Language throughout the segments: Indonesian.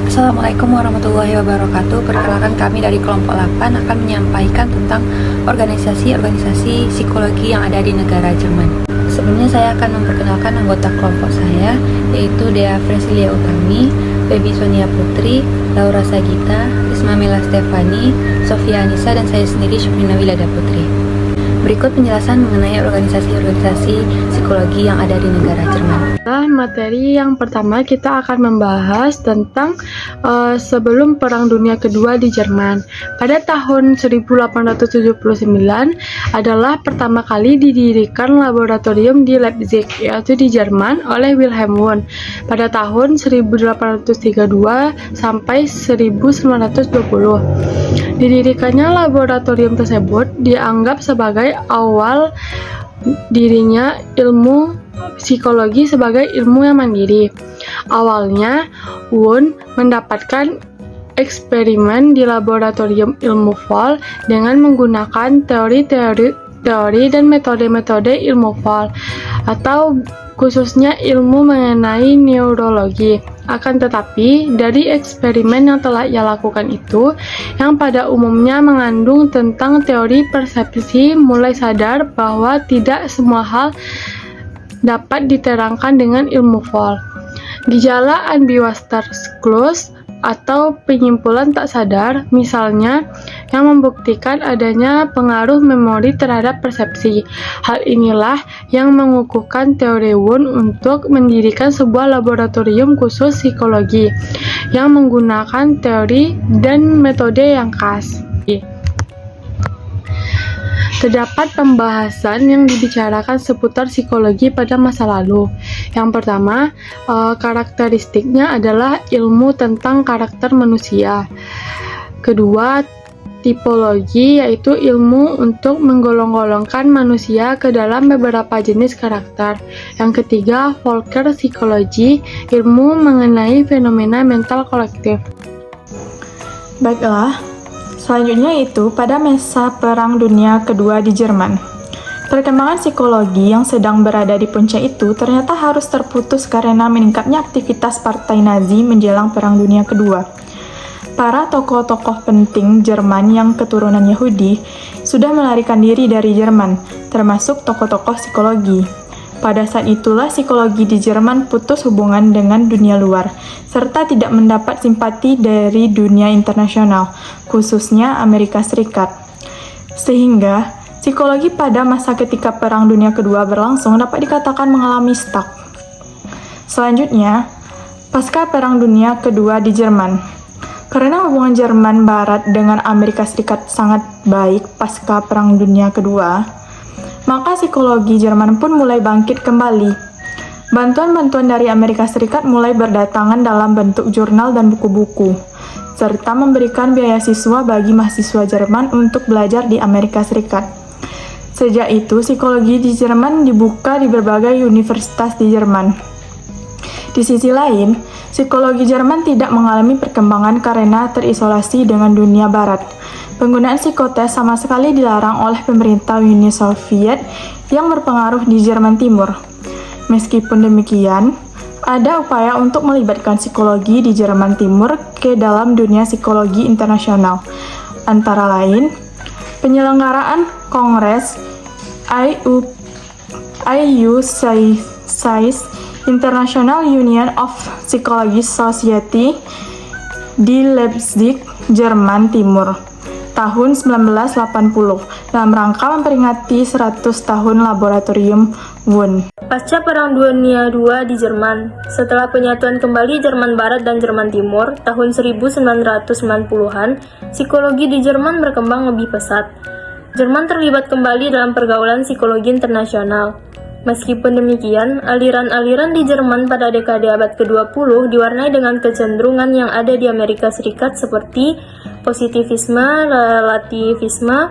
Assalamualaikum warahmatullahi wabarakatuh. Perkenalkan, kami dari kelompok 8 akan menyampaikan tentang organisasi-organisasi psikologi yang ada di negara Jerman. Sebelumnya saya akan memperkenalkan anggota kelompok saya, yaitu Dea Fresilia Utami, Baby Sonia Putri, Laura Sagita, Isma Mela Stefani, Sofia Anissa, dan saya sendiri Syufrina Wilada Putri. Berikut penjelasan mengenai organisasi-organisasi psikologi yang ada di negara Jerman. Materi yang pertama kita akan membahas tentang sebelum Perang Dunia Kedua di Jerman. Pada tahun 1879 adalah pertama kali didirikan laboratorium di Leipzig, yaitu di Jerman, oleh Wilhelm Wundt pada tahun 1832 sampai 1920. Didirikannya laboratorium tersebut dianggap sebagai awal dirinya ilmu psikologi sebagai ilmu yang mandiri. Awalnya, Wundt mendapatkan eksperimen di laboratorium ilmu Voll dengan menggunakan teori dan metode-metode ilmu Voll, atau khususnya ilmu mengenai neurologi. Akan tetapi, dari eksperimen yang telah ia lakukan itu, yang pada umumnya mengandung tentang teori persepsi, mulai sadar bahwa tidak semua hal dapat diterangkan dengan ilmu Voll. Gejala Unbewusstsein atau penyimpulan tak sadar, misalnya, yang membuktikan adanya pengaruh memori terhadap persepsi. Hal inilah yang mengukuhkan teori Wundt untuk mendirikan sebuah laboratorium khusus psikologi yang menggunakan teori dan metode yang khas. Terdapat pembahasan yang dibicarakan seputar psikologi pada masa lalu. Yang pertama, karakteristiknya adalah ilmu tentang karakter manusia. Kedua, tipologi, yaitu ilmu untuk menggolong-golongkan manusia ke dalam beberapa jenis karakter. Yang ketiga, Volcker psikologi, ilmu mengenai fenomena mental kolektif. Baiklah, selanjutnya itu pada masa Perang Dunia Kedua di Jerman. Perkembangan psikologi yang sedang berada di puncak itu ternyata harus terputus karena meningkatnya aktivitas partai Nazi menjelang Perang Dunia Kedua. Para tokoh-tokoh penting Jerman yang keturunan Yahudi sudah melarikan diri dari Jerman, termasuk tokoh-tokoh psikologi. Pada saat itulah psikologi di Jerman putus hubungan dengan dunia luar, serta tidak mendapat simpati dari dunia internasional, khususnya Amerika Serikat. Sehingga, psikologi pada masa ketika Perang Dunia Kedua berlangsung dapat dikatakan mengalami stuck. Selanjutnya, pasca Perang Dunia Kedua di Jerman. Karena hubungan Jerman Barat dengan Amerika Serikat sangat baik pasca Perang Dunia Kedua, maka psikologi Jerman pun mulai bangkit kembali. Bantuan-bantuan dari Amerika Serikat mulai berdatangan dalam bentuk jurnal dan buku-buku, serta memberikan beasiswa bagi mahasiswa Jerman untuk belajar di Amerika Serikat. Sejak itu, psikologi di Jerman dibuka di berbagai universitas di Jerman. Di sisi lain, psikologi Jerman tidak mengalami perkembangan karena terisolasi dengan dunia Barat. Penggunaan psikotes sama sekali dilarang oleh pemerintah Uni Soviet yang berpengaruh di Jerman Timur. Meskipun demikian, ada upaya untuk melibatkan psikologi di Jerman Timur ke dalam dunia psikologi internasional. Antara lain, penyelenggaraan Kongres IUCSI International Union of Psychologists Society di Leipzig, Jerman Timur, tahun 1980 dalam rangka memperingati 100 tahun laboratorium Wundt. Pasca Perang Dunia II di Jerman, setelah penyatuan kembali Jerman Barat dan Jerman Timur tahun 1990-an, psikologi di Jerman berkembang lebih pesat. Jerman terlibat kembali dalam pergaulan psikologi internasional. Meskipun demikian, aliran-aliran di Jerman pada dekade abad ke-20 diwarnai dengan kecenderungan yang ada di Amerika Serikat seperti positivisme, relativisme,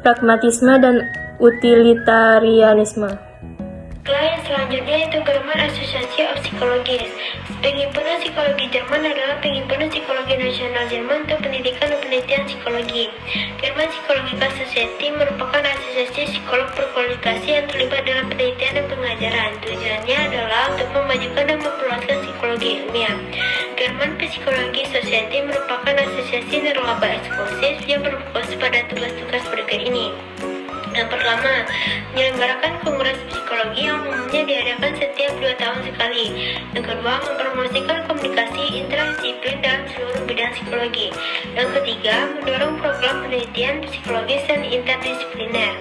pragmatisme, dan utilitarianisme. Yang selanjutnya itu German Association of Psychologists. Penghimpunan Psikologi Jerman adalah penghimpunan psikologi nasional Jerman untuk pendidikan dan penelitian psikologi. German Psychological Society merupakan asosiasi psikolog berkualifikasi yang terlibat dalam penelitian dan pengajaran. Tujuannya adalah untuk memajukan dan memperluaskan psikologi psikologi ilmiah. German Psychology Society merupakan asosiasi nirlaba eksklusif yang berfokus pada tugas-tugas berikut ini. Yang pertama, menyelenggarakan kongres psikologi yang umumnya diadakan setiap 2 tahun sekali. Yang kedua, mempromosikan komunikasi interdisiplin dalam seluruh bidang psikologi. Yang ketiga, mendorong program penelitian psikologis dan interdisipliner.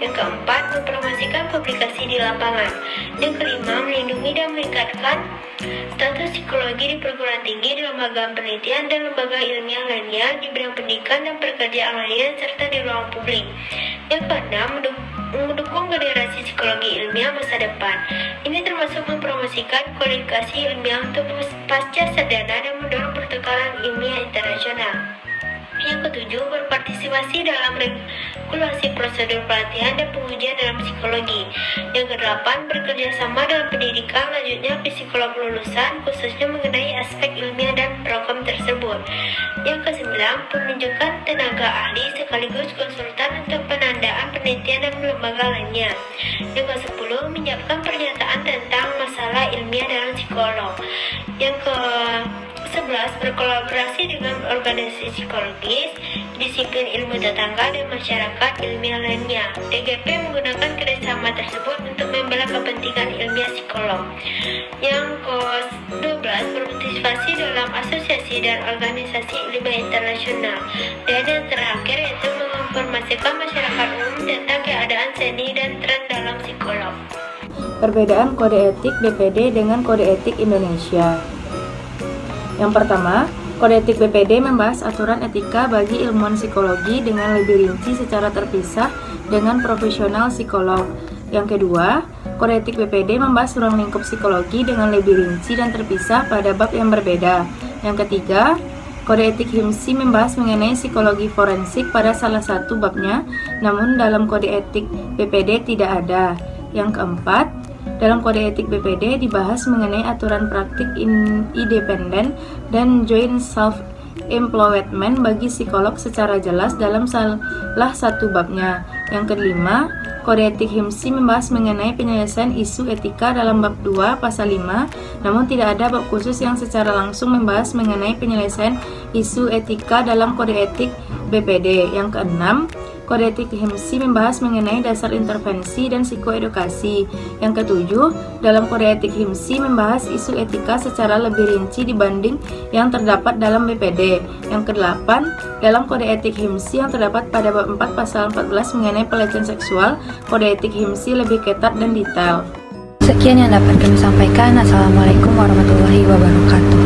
Yang keempat, mempromosikan publikasi di lapangan. Yang kelima, melindungi dan meningkatkan status psikologi di perguruan tinggi, di lembaga penelitian dan lembaga ilmiah lainnya, di bidang pendidikan dan pekerjaan lainnya, serta di ruang publik. Yang keenam, mendukung generasi psikologi ilmiah masa depan. Ini termasuk mempromosikan kualifikasi ilmiah untuk pasca sarjana dan mendorong pertukaran ilmiah internasional. Yang ketujuh, berpartisipasi dalam regulasi prosedur pelatihan dan pengujian dalam psikologi. Yang kedelapan, bekerja sama dalam pendidikan lanjutnya psikolog lulusan, khususnya mengenai aspek ilmiah dan program tersebut. Yang kesembilan, penunjukan tenaga ahli sekaligus konsultan untuk penandaan penelitian dan lembaga lainnya. Yang ke-10, menyiapkan pernyataan tentang masalah ilmiah dalam psikolog. Yang ke-11, berkolaborasi dengan organisasi psikologis, disiplin ilmu tetangga, dan masyarakat ilmiah lainnya. TGP menggunakan kerjasama tersebut untuk membela kepentingan ilmiah psikolog. Yang ke-12, berpartisipasi dalam asosiasi dan organisasi ilmiah internasional. Dan yang terakhir yaitu menginformasikan masyarakat umum tentang keadaan seni dan tren dalam psikolog. Perbedaan kode etik BPD dengan kode etik Indonesia. Yang pertama, kode etik BPD membahas aturan etika bagi ilmuwan psikologi dengan lebih rinci secara terpisah dengan profesional psikolog. Yang kedua, kode etik BPD membahas ruang lingkup psikologi dengan lebih rinci dan terpisah pada bab yang berbeda. Yang ketiga, kode etik HIMSI membahas mengenai psikologi forensik pada salah satu babnya, namun dalam kode etik BPD tidak ada. Yang keempat, dalam kode etik BPD dibahas mengenai aturan praktik independen dan joint self-employment bagi psikolog secara jelas dalam salah satu babnya. Yang kelima, kode etik HIMSI membahas mengenai penyelesaian isu etika dalam bab 2 pasal 5, namun tidak ada bab khusus yang secara langsung membahas mengenai penyelesaian isu etika dalam kode etik BPD. Yang keenam, kode etik HIMSI membahas mengenai dasar intervensi dan psikoedukasi. Yang ketujuh, dalam kode etik HIMSI membahas isu etika secara lebih rinci dibanding yang terdapat dalam BPD. Yang kedelapan, dalam kode etik HIMSI yang terdapat pada bab 4 pasal 14 mengenai pelecehan seksual, kode etik HIMSI lebih ketat dan detail. Sekian yang dapat kami sampaikan. Assalamualaikum warahmatullahi wabarakatuh.